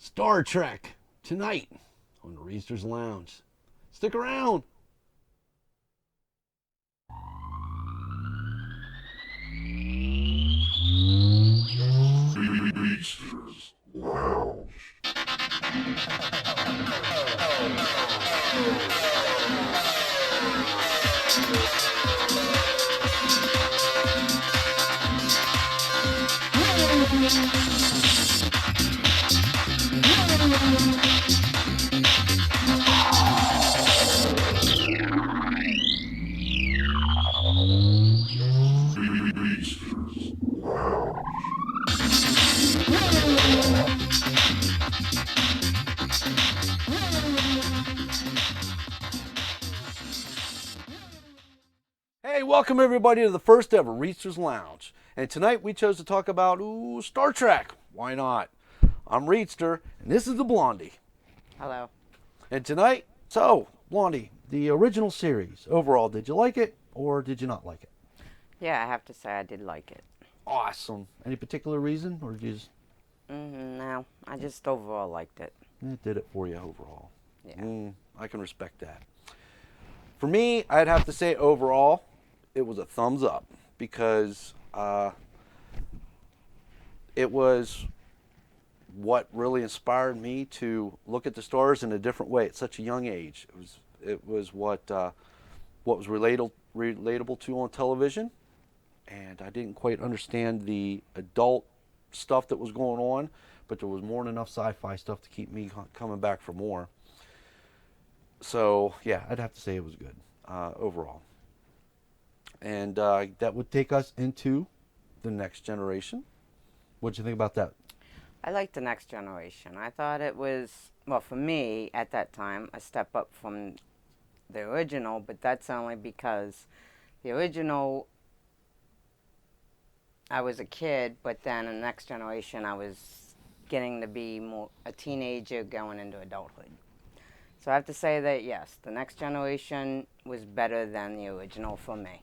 Star Trek tonight on the Reedsters Lounge. Stick around. Reedsters Lounge. Reedsters Lounge. Hey, welcome everybody to the first ever Reedsters Lounge. And tonight we chose to talk about Star Trek. Why not? I'm Reedster, and this is the Blondie. Hello. And tonight, Blondie, the original series, overall, did you like it or did you not like it? Yeah, I have to say I did like it. Awesome. Any particular reason, or just No, I just overall liked it. it did it for you overall? Yeah. I can respect that. For me, I'd have to say overall, it was a thumbs up because it was what really inspired me to look at the stars in a different way at such a young age. It was what was relatable to on television, and I didn't quite understand the adult stuff that was going on, but there was more than enough sci-fi stuff to keep me coming back for more. So yeah, I'd have to say it was good overall. And that would take us into the Next Generation. What'd you think about that? I liked The Next Generation. I thought it was, well, for me, at that time, a step up from the original, but that's only because the original, I was a kid, but then in The Next Generation, I was getting to be more a teenager going into adulthood. So I have to say that, yes, The Next Generation was better than the original for me.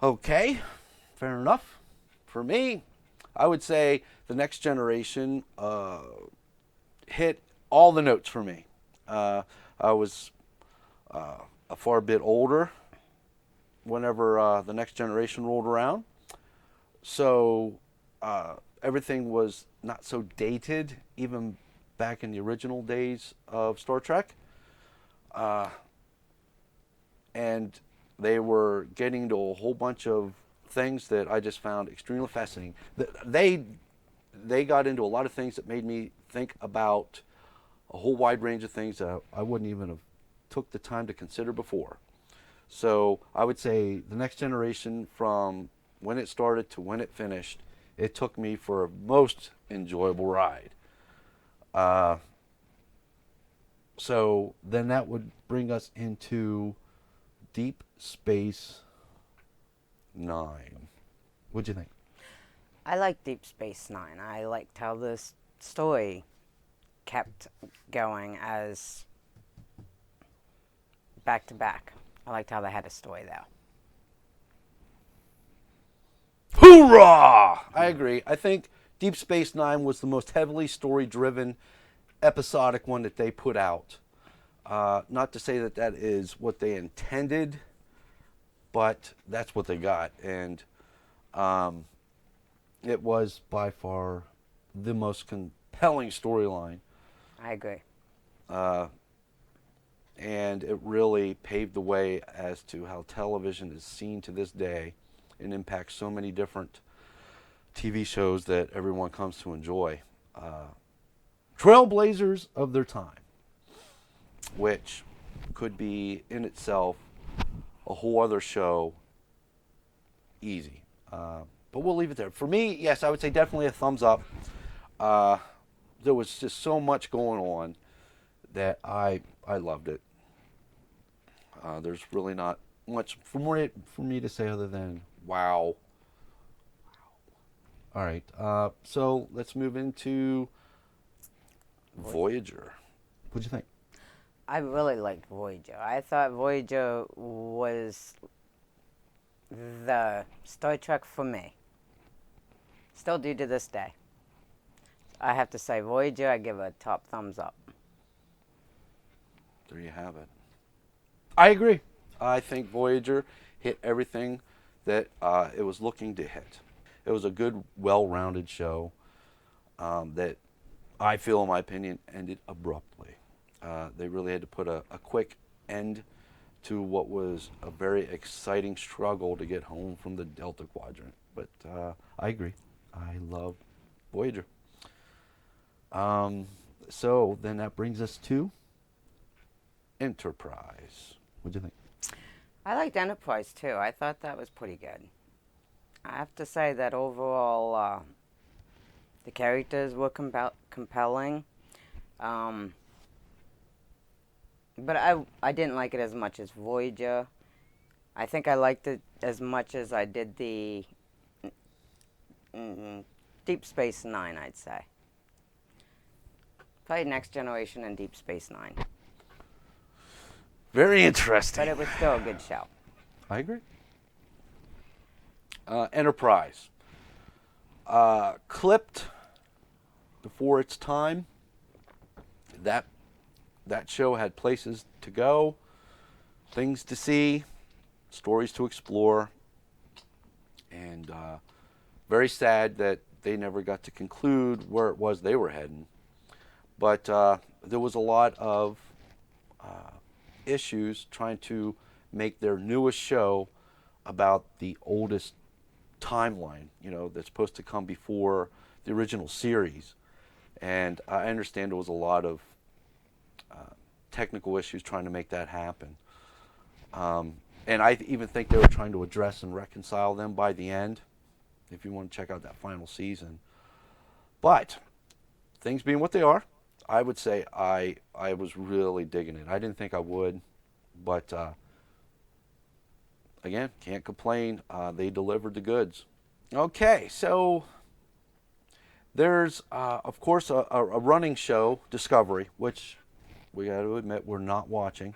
Okay, fair enough. For me, I would say the Next Generation hit all the notes for me. I was a far bit older whenever the Next Generation rolled around, so everything was not so dated, even back in the original days of Star Trek. And they were getting into a whole bunch of things that I just found extremely fascinating. They got into a lot of things that made me think about a whole wide range of things that I wouldn't even have took the time to consider before. So I would say the Next Generation, from when it started to when it finished, it took me for a most enjoyable ride. So then that would bring us into Deep Space Nine. What'd you think? I liked Deep Space Nine. I liked how this story kept going as back to back. I liked how they had a story though. Hoorah! I agree. I think Deep Space Nine was the most heavily story-driven episodic one that they put out. Not to say that that is what they intended, but that's what they got. And it was by far the most compelling storyline. I agree. And it really paved the way as to how television is seen to this day and impacts so many different TV shows that everyone comes to enjoy. Trailblazers of their time, which could be in itself a whole other show easy. But we'll leave it there. For me, yes, I would say definitely a thumbs up. There was just so much going on that I loved it. There's really not much for me to say other than wow. All right, so let's move into Voyager. What'd you think? I really liked Voyager. I thought Voyager was the Star Trek for me. Still do to this day. I have to say, Voyager, I give a top thumbs up. There you have it. I agree. I think Voyager hit everything that it was looking to hit. It was a good, well-rounded show that I feel, in my opinion, ended abruptly. They really had to put a quick end to what was a very exciting struggle to get home from the Delta Quadrant. But I agree. I love Voyager. So then that brings us to Enterprise. What do you think? I liked Enterprise too. I thought that was pretty good. I have to say that overall, the characters were compelling. But I didn't like it as much as Voyager. I think I liked it as much as I did the Deep Space Nine, I'd say. Probably Next Generation and Deep Space Nine. Very interesting. But it was still a good show. I agree. Enterprise. Clipped before its time. That show had places to go, things to see, stories to explore, and very sad that they never got to conclude where it was they were heading. But there was a lot of issues trying to make their newest show about the oldest timeline, that's supposed to come before the original series. And I understand there was a lot of technical issues trying to make that happen. And I even think they were trying to address and reconcile them by the end, if you want to check out that final season. But things being what they are, I would say I was really digging it. I didn't think I would, but again, can't complain. They delivered the goods. Okay, so there's, of course, a running show, Discovery, which we got to admit we're not watching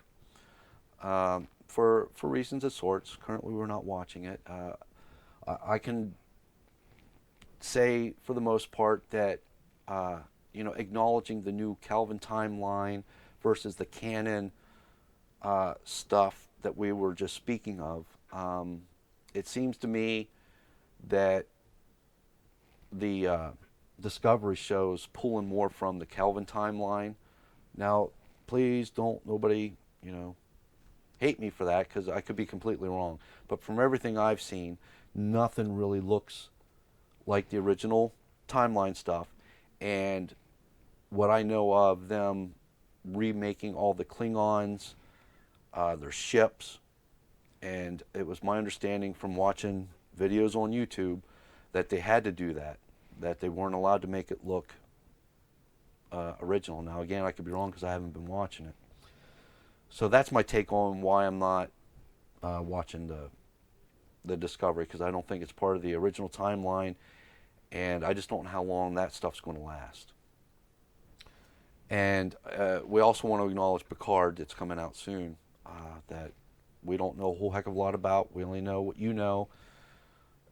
for reasons of sorts. Currently, we're not watching it. I can say, for the most part, that acknowledging the new Kelvin timeline versus the canon stuff that we were just speaking of, it seems to me that the Discovery show's pulling more from the Kelvin timeline. Now, please don't nobody, hate me for that, because I could be completely wrong. But from everything I've seen, nothing really looks like the original timeline stuff. And what I know of them remaking all the Klingons, their ships, and it was my understanding from watching videos on YouTube that they had to do that they weren't allowed to make it look original. Now, again, I could be wrong because I haven't been watching it. So that's my take on why I'm not watching the Discovery, because I don't think it's part of the original timeline, and I just don't know how long that stuff's going to last. And we also want to acknowledge Picard, that's coming out soon, that we don't know a whole heck of a lot about. We only know what you know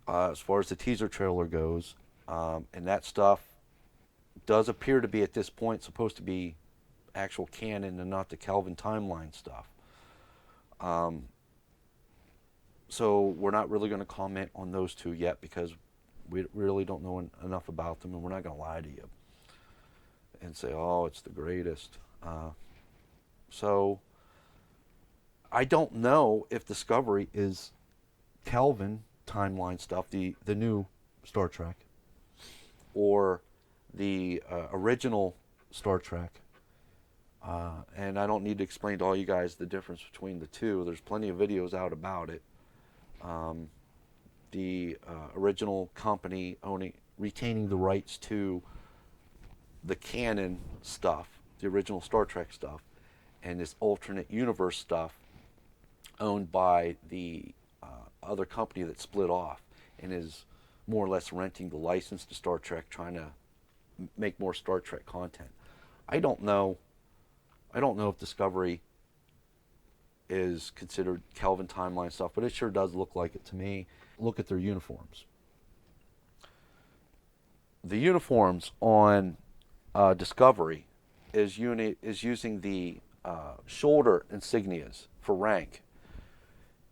as far as the teaser trailer goes. And that stuff does appear to be, at this point, supposed to be actual canon and not the Kelvin timeline stuff. So we're not really going to comment on those two yet, because we really don't know enough about them, and we're not going to lie to you and say, oh, it's the greatest. So I don't know if Discovery is Kelvin timeline stuff, the new Star Trek, or the original Star Trek. And I don't need to explain to all you guys the difference between the two. There's plenty of videos out about it. The original company retaining the rights to the canon stuff, the original Star Trek stuff, and this alternate universe stuff owned by the other company that split off and is more or less renting the license to Star Trek, trying to make more Star Trek content. I don't know if Discovery is considered Kelvin timeline stuff, but it sure does look like it to me. Look at their uniforms. the uniforms on Discovery is using the shoulder insignias for rank.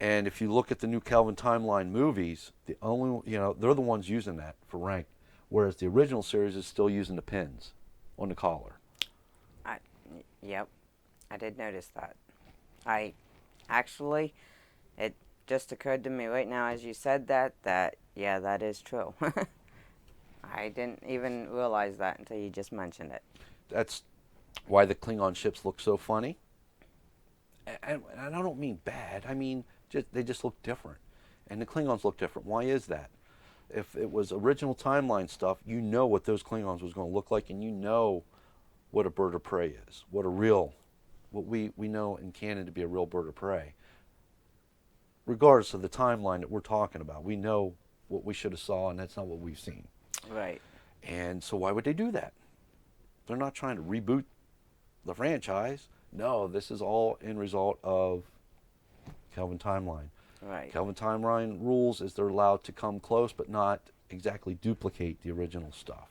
And if you look at the new Kelvin Timeline movies, the only they're the ones using that for rank, whereas the original series is still using the pins on the collar. I, yep, I did notice that. I actually, it just occurred to me right now as you said that yeah, that is true. I didn't even realize that until you just mentioned it. That's why the Klingon ships look so funny. And I don't mean bad. I mean they just look different, and the Klingons look different. Why is that? If it was original timeline stuff, you know what those Klingons was going to look like, and you know what a bird of prey is, what we know in canon to be a real bird of prey. Regardless of the timeline that we're talking about, we know what we should have saw, and that's not what we've seen. Right. And so why would they do that? They're not trying to reboot the franchise. No, this is all in result of Kelvin Timeline. Right. Kelvin Timeline rules is they're allowed to come close but not exactly duplicate the original stuff.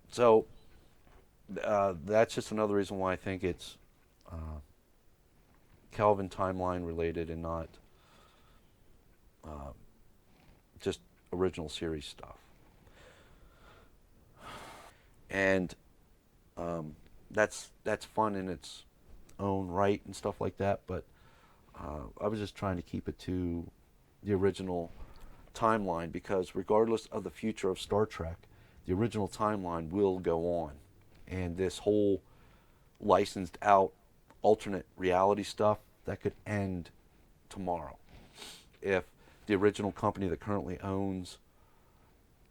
So that's just another reason why I think it's Kelvin Timeline related and not just original series stuff. And that's fun in its own right and stuff like that. But I was just trying to keep it to the original timeline, because regardless of the future of Star Trek, the original timeline will go on, and this whole licensed out alternate reality stuff that could end tomorrow if the original company that currently owns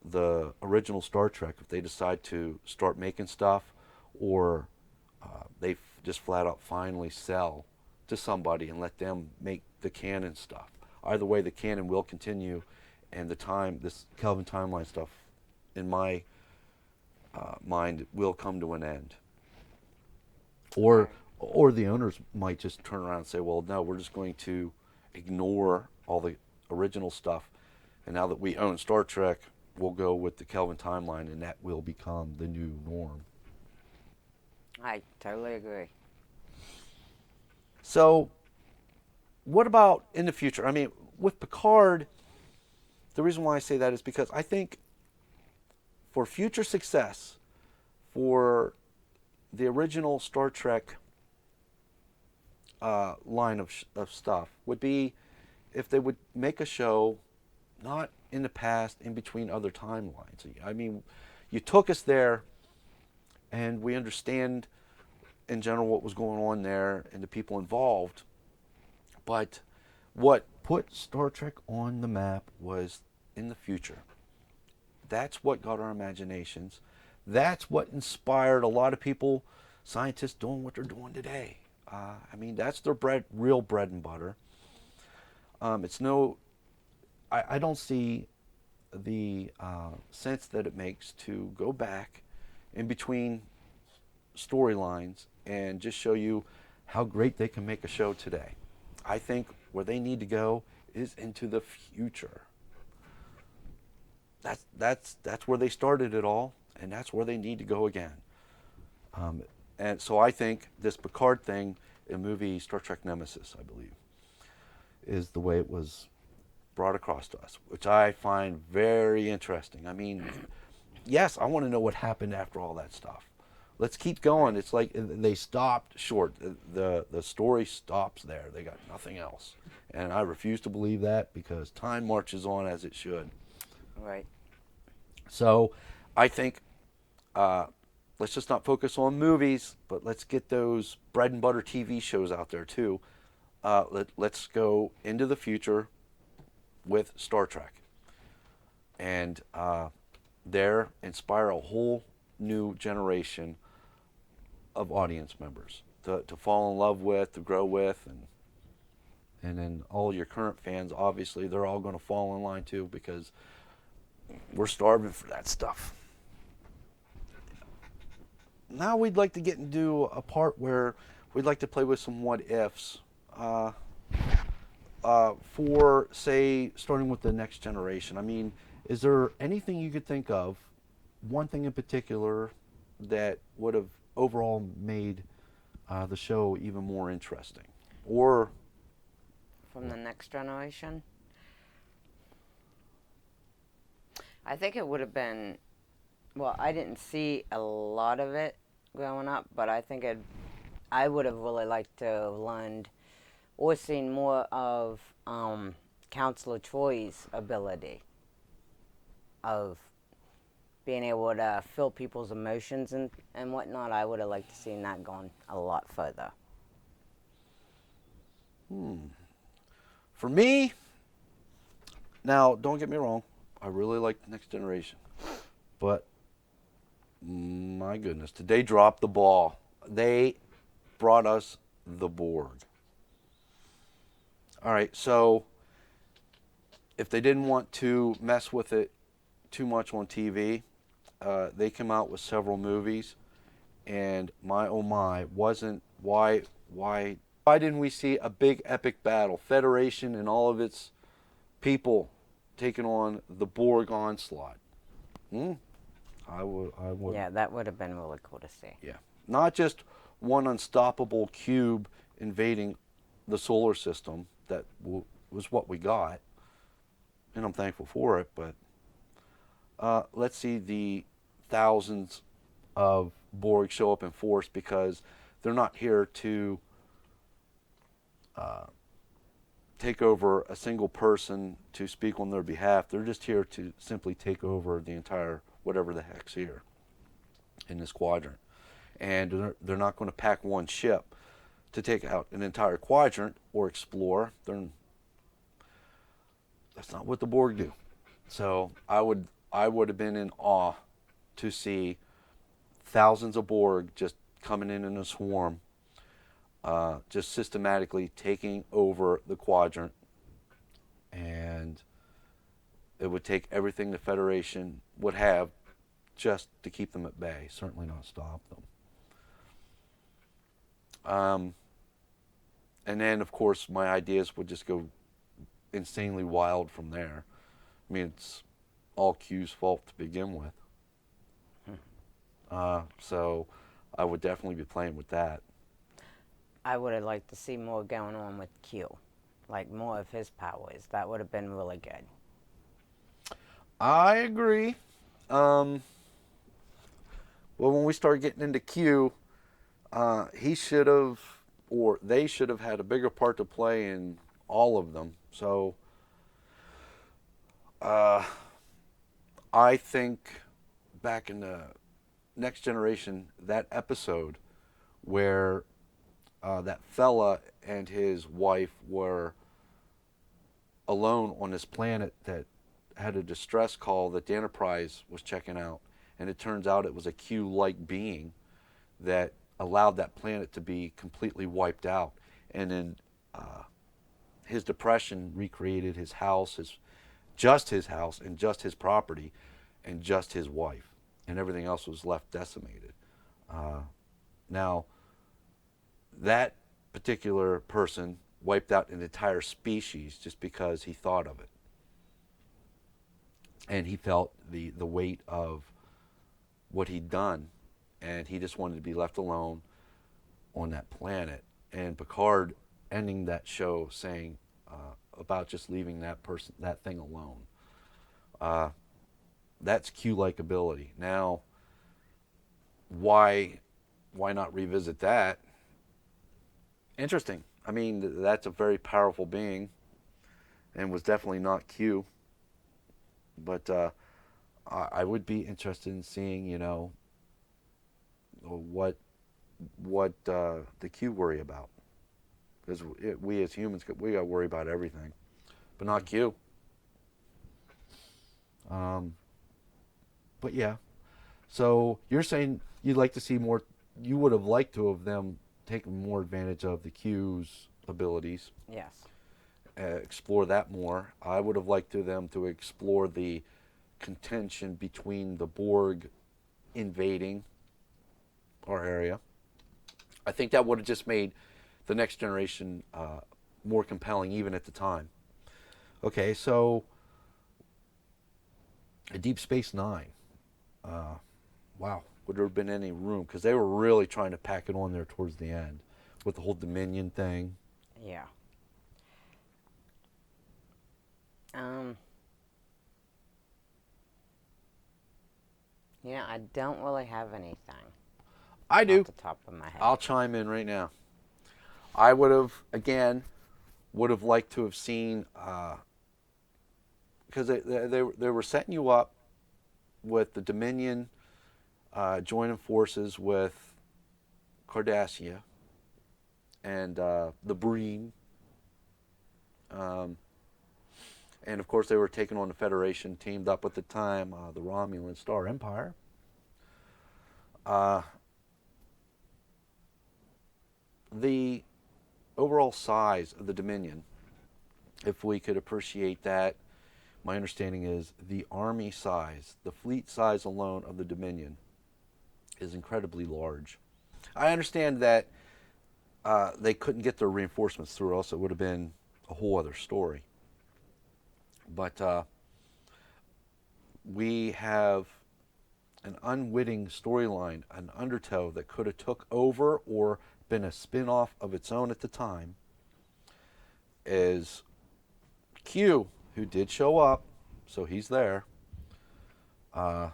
the original Star Trek, if they decide to start making stuff, or they just flat out finally sell to somebody and let them make the canon stuff. Either way, the canon will continue, and this Kelvin Timeline stuff, in my mind, will come to an end. Or the owners might just turn around and say, well, no, we're just going to ignore all the original stuff, and now that we own Star Trek, we'll go with the Kelvin Timeline, and that will become the new norm. I totally agree. So, what about in the future? I mean, with Picard, the reason why I say that is because I think for future success for the original Star Trek line of stuff would be if they would make a show not in the past, in between other timelines. I mean, you took us there, and we understand in general what was going on there and the people involved. But what put Star Trek on the map was in the future. That's what got our imaginations. That's what inspired a lot of people, scientists, doing what they're doing today. I mean, that's their real bread and butter. I don't see the sense that it makes to go back in between storylines and just show you how great they can make a show today. I think where they need to go is into the future. That's where they started it all, and that's where they need to go again. And so I think this Picard thing in movie Star Trek Nemesis, I believe, is the way it was brought across to us, which I find very interesting. I mean, yes, I want to know what happened after all that stuff. Let's keep going. It's like they stopped short. The story stops there. They got nothing else. And I refuse to believe that, because time marches on as it should. Right. So I think let's just not focus on movies, but let's get those bread and butter TV shows out there too. Let's go into the future with Star Trek, and there inspire a whole new generation of audience members to fall in love with, to grow with, and then all your current fans, obviously, they're all going to fall in line too, because we're starving for that stuff. Now we'd like to get into a part where we'd like to play with some what ifs. For, say, starting with the next generation. I mean, is there anything you could think of one thing in particular that would have overall made the show even more interesting? Or From the next generation, I think it would have been. Well, I didn't see a lot of it growing up, but I would have really liked to have learned or seen more of Counselor Troy's ability of being able to feel people's emotions and whatnot. I would have liked to seen that gone a lot further. for me, now don't get me wrong, I really like the Next Generation, but my goodness, did they drop the ball? They brought us the Borg. All right, so if they didn't want to mess with it too much on TV, they came out with several movies, and my oh my, wasn't why didn't we see a big epic battle, Federation and all of its people taking on the Borg onslaught? I would. Yeah, that would have been really cool to see. Yeah, not just one unstoppable cube invading the solar system. That was what we got, and I'm thankful for it. But let's see the thousands of Borg show up in force, because they're not here to take over a single person to speak on their behalf. They're just here to simply take over the entire whatever the heck's here in this quadrant. And they're not going to pack one ship to take out an entire quadrant or explore. That's not what the Borg do. So I would have been in awe to see thousands of Borg just coming in a swarm, just systematically taking over the quadrant. And it would take everything the Federation would have just to keep them at bay, certainly not stop them. And then, of course, my ideas would just go insanely wild from there. I mean, it's all Q's fault to begin with. So I would definitely be playing with that. I would have liked to see more going on with Q, like more of his powers. That would have been really good. I agree. Well, when we start getting into Q, he should have, or they should have had a bigger part to play in all of them. So I think back in the Next Generation, that episode where that fella and his wife were alone on this planet that had a distress call that the Enterprise was checking out, and it turns out it was a Q-like being that allowed that planet to be completely wiped out. And then his depression recreated his house, just his house and just his property and just his wife, and everything else was left decimated. Now, that particular person wiped out an entire species just because he thought of it. And he felt the weight of what he'd done, and he just wanted to be left alone on that planet. And Picard ending that show saying about just leaving that thing alone. That's Q-like ability. Now, why not revisit that? Interesting. I mean, that's a very powerful being, and was definitely not Q. But I would be interested in seeing, what the Q worry about, because we as humans we got to worry about everything, but not Q. But yeah, so you're saying you'd like to see more. You would have liked to have them taken more advantage of the Q's abilities. Yes. Explore that more. I would have liked them to explore the contention between the Borg invading our area. I think that would have just made the Next Generation more compelling even at the time. Okay, so Deep Space Nine. Wow, would there have been any room? Because they were really trying to pack it on there towards the end with the whole Dominion thing. Yeah. Um. I don't really have anything I off do. the top of my head. I'll chime in right now. I would have, again, would have liked to have seen, because they were setting you up with the Dominion joining forces with Cardassia and the Breen. And of course, they were taking on the Federation, teamed up at the time, the Romulan Star Empire. The overall size of the Dominion, if we could appreciate that, my understanding is the army size, the fleet size alone of the Dominion is incredibly large. I understand that they couldn't get their reinforcements through, else it would have been a whole other story. But we have an unwitting storyline, an undertow that could have took over or been a spin-off of its own at the time, is Q, who did show up, so he's there. And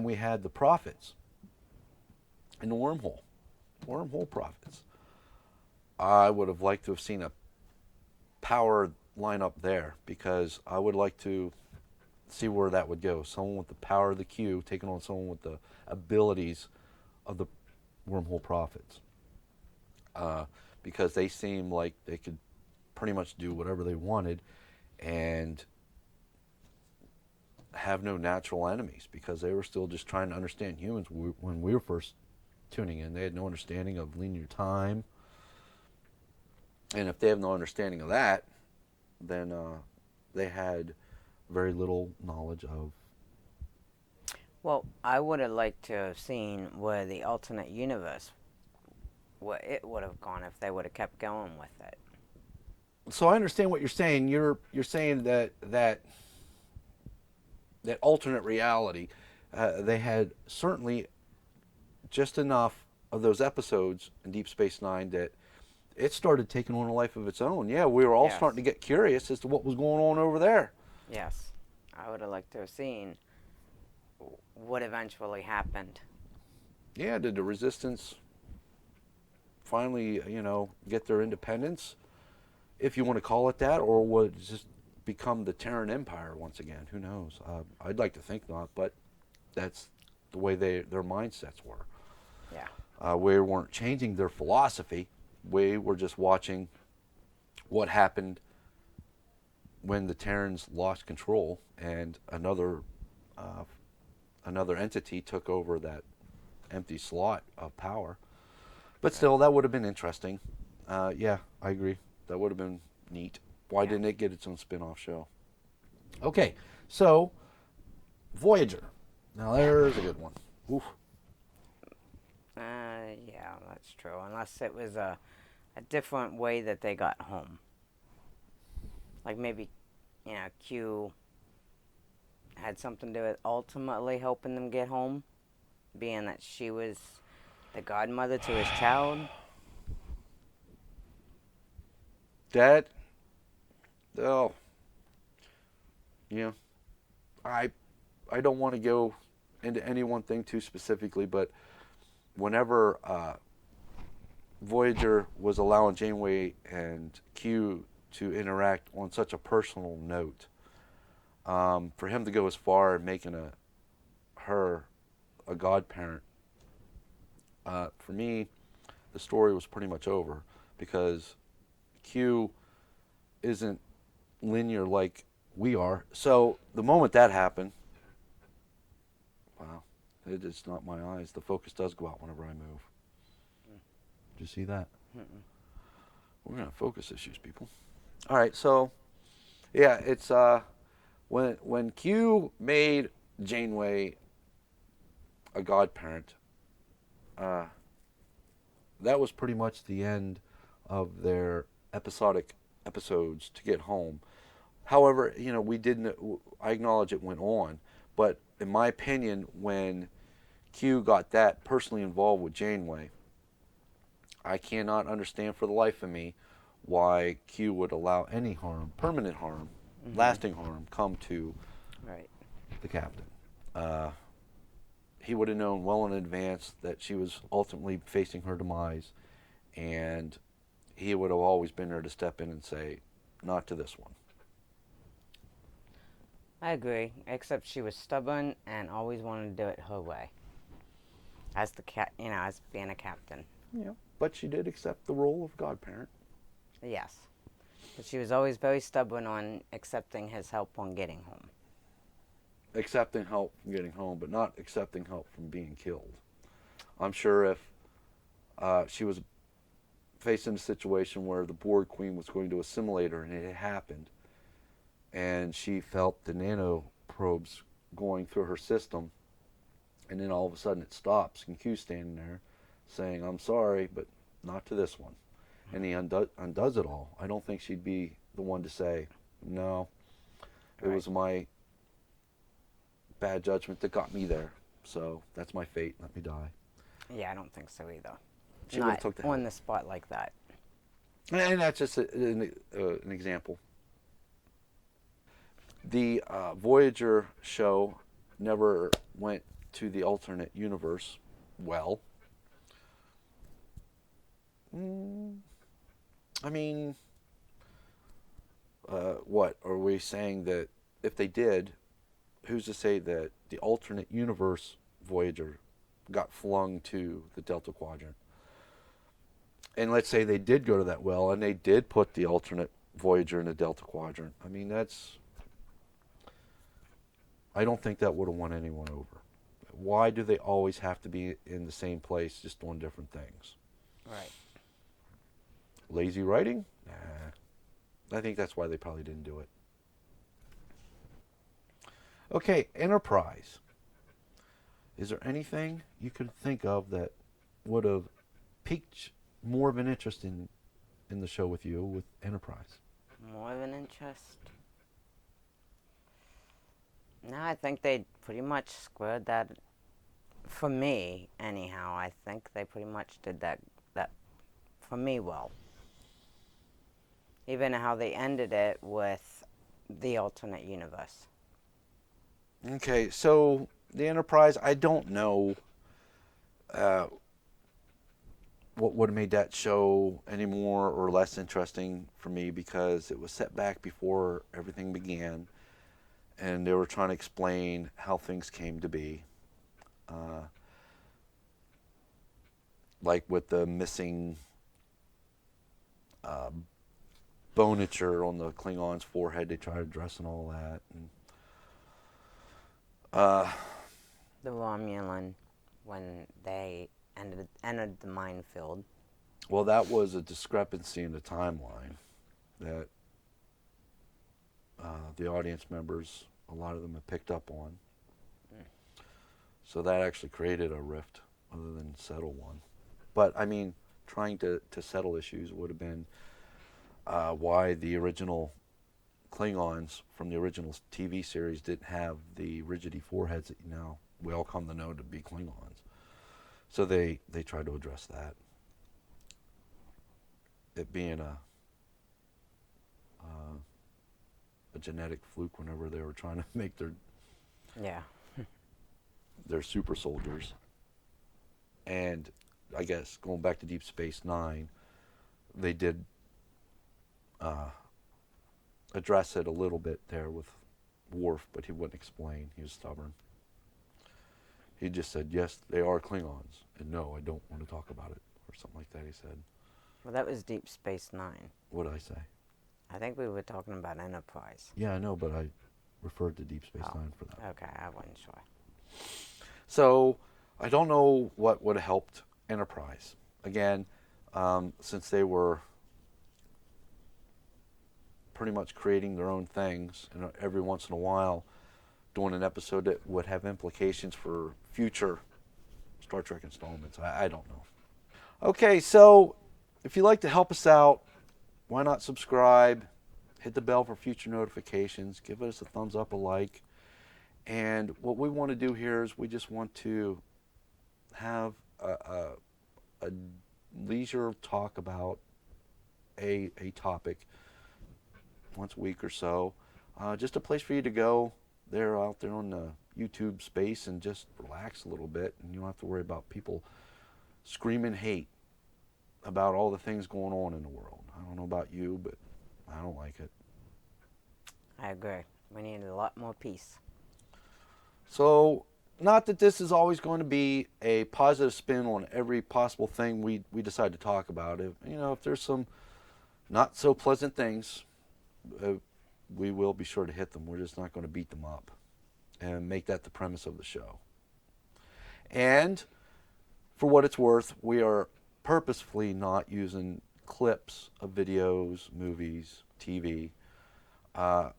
we had the prophets in the wormhole prophets. I would have liked to have seen a power line up there, because I would like to see where that would go. Someone with the power of the Q taking on someone with the abilities of the wormhole prophets. Because they seem like they could pretty much do whatever they wanted and have no natural enemies, because they were still just trying to understand humans when we were first tuning in. They had no understanding of linear time. And if they have no understanding of that, then they had very little knowledge of. Well, I would have liked to have seen where the alternate universe, where it would have gone if they would have kept going with it. So I understand what you're saying. You're saying that alternate reality, they had certainly just enough of those episodes in Deep Space Nine that it started taking on a life of its own. Yeah, we were all Yes. starting to get curious as to what was going on over there. Yes, I would have liked to have seen what eventually happened. Yeah, did the Resistance finally, get their independence, if you want to call it that, or would it just become the Terran Empire once again? Who knows? I'd like to think not, but that's the way their mindsets were. Yeah. We weren't changing their philosophy. We were just watching what happened when the Terrans lost control and another entity took over that empty slot of power. But still, that would have been interesting. Yeah, I agree. That would have been neat. Why didn't it get its own spin-off show? Okay, so Voyager. Now there's a good one. Oof. Yeah, that's true. Unless it was a different way that they got home. Like maybe, Q had something to do with ultimately helping them get home, being that she was the godmother to his child. That, oh, yeah. I don't want to go into any one thing too specifically, but whenever Voyager was allowing Janeway and Q to interact on such a personal note, for him to go as far in making her a godparent, for me, the story was pretty much over, because Q isn't linear like we are. So the moment that happened, wow, it's not my eyes. The focus does go out whenever I move. Did you see that? Mm-mm. We're gonna have focus issues, people. All right, so yeah, it's when Q made Janeway a godparent, that was pretty much the end of their episodic episodes to get home. However, we didn't. I acknowledge it went on, but in my opinion, when Q got that personally involved with Janeway, I cannot understand for the life of me why Q would allow any harm, permanent harm, lasting harm, come to Right. the captain. He would have known well in advance that she was ultimately facing her demise, and he would have always been there to step in and say, not to this one. I agree, except she was stubborn and always wanted to do it her way. As as being a captain. Yeah. But she did accept the role of godparent. Yes. But she was always very stubborn on accepting his help on getting home. Accepting help from getting home, but not accepting help from being killed. I'm sure if she was facing a situation where the Borg Queen was going to assimilate her and it had happened, and she felt the nano probes going through her system, and then all of a sudden it stops, and Q's standing there saying, I'm sorry, but not to this one. And he undoes it all. I don't think she'd be the one to say, no, it was my bad judgment that got me there. So that's my fate. Let me die. Yeah, I don't think so either. She would have Not took the on help. the spot like that. And that's just an example. The Voyager show never went to the alternate universe well. I mean, what are we saying that if they did, who's to say that the alternate universe Voyager got flung to the Delta Quadrant? And let's say they did go to that well and they did put the alternate Voyager in the Delta Quadrant. I mean, I don't think that would have won anyone over. Why do they always have to be in the same place just doing different things? Right. Lazy writing? Nah. I think that's why they probably didn't do it. Okay, Enterprise. Is there anything you could think of that would have piqued more of an interest in the show with you with Enterprise? More of an interest? No, I think they pretty much squared that. For me, anyhow, I think they pretty much did that for me well. Even how they ended it with the alternate universe. Okay, so the Enterprise, I don't know what would have made that show any more or less interesting for me, because it was set back before everything began, and they were trying to explain how things came to be. Like with the missing bonature on the Klingon's forehead, they tried addressing all that. And, The Romulan, when they entered the minefield. well, that was a discrepancy in the timeline that the audience members, a lot of them have picked up on. So that actually created a rift other than settle one. But, I mean, trying to settle issues would have been why the original Klingons from the original TV series didn't have the rigidy foreheads that now we all come to know to be Klingons. So they tried to address that. It being a genetic fluke whenever they were trying to make their super soldiers. And I guess going back to Deep Space Nine, they did address it a little bit there with Worf, but he wouldn't explain. He was stubborn. He just said, yes, they are Klingons, and no, I don't want to talk about it, or something like that he said. Well, that was Deep Space Nine. What did I say? I think we were talking about Enterprise. Yeah, I know, but I referred to Deep Space Nine for that. Okay, I wasn't sure. So I don't know what would have helped Enterprise. Again, since they were pretty much creating their own things, and every once in a while doing an episode that would have implications for future Star Trek installments. I don't know. Okay, so if you'd like to help us out, why not subscribe, hit the bell for future notifications, give us a thumbs up, a like, And what we want to do here is we just want to have a leisure talk about a topic once a week or so. Just a place for you to go there out there on the YouTube space and just relax a little bit, and you don't have to worry about people screaming hate about all the things going on in the world. I don't know about you, but I don't like it. I agree. We need a lot more peace. So, not that this is always going to be a positive spin on every possible thing we decide to talk about. If there's some not so pleasant things, we will be sure to hit them. We're just not going to beat them up and make that the premise of the show. And for what it's worth, we are purposefully not using clips of videos, movies, TV.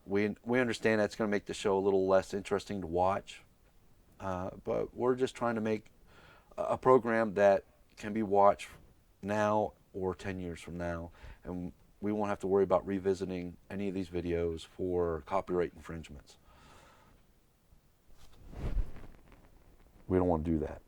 We understand that's going to make the show a little less interesting to watch, but we're just trying to make a program that can be watched now or 10 years from now, and we won't have to worry about revisiting any of these videos for copyright infringements. We don't want to do that.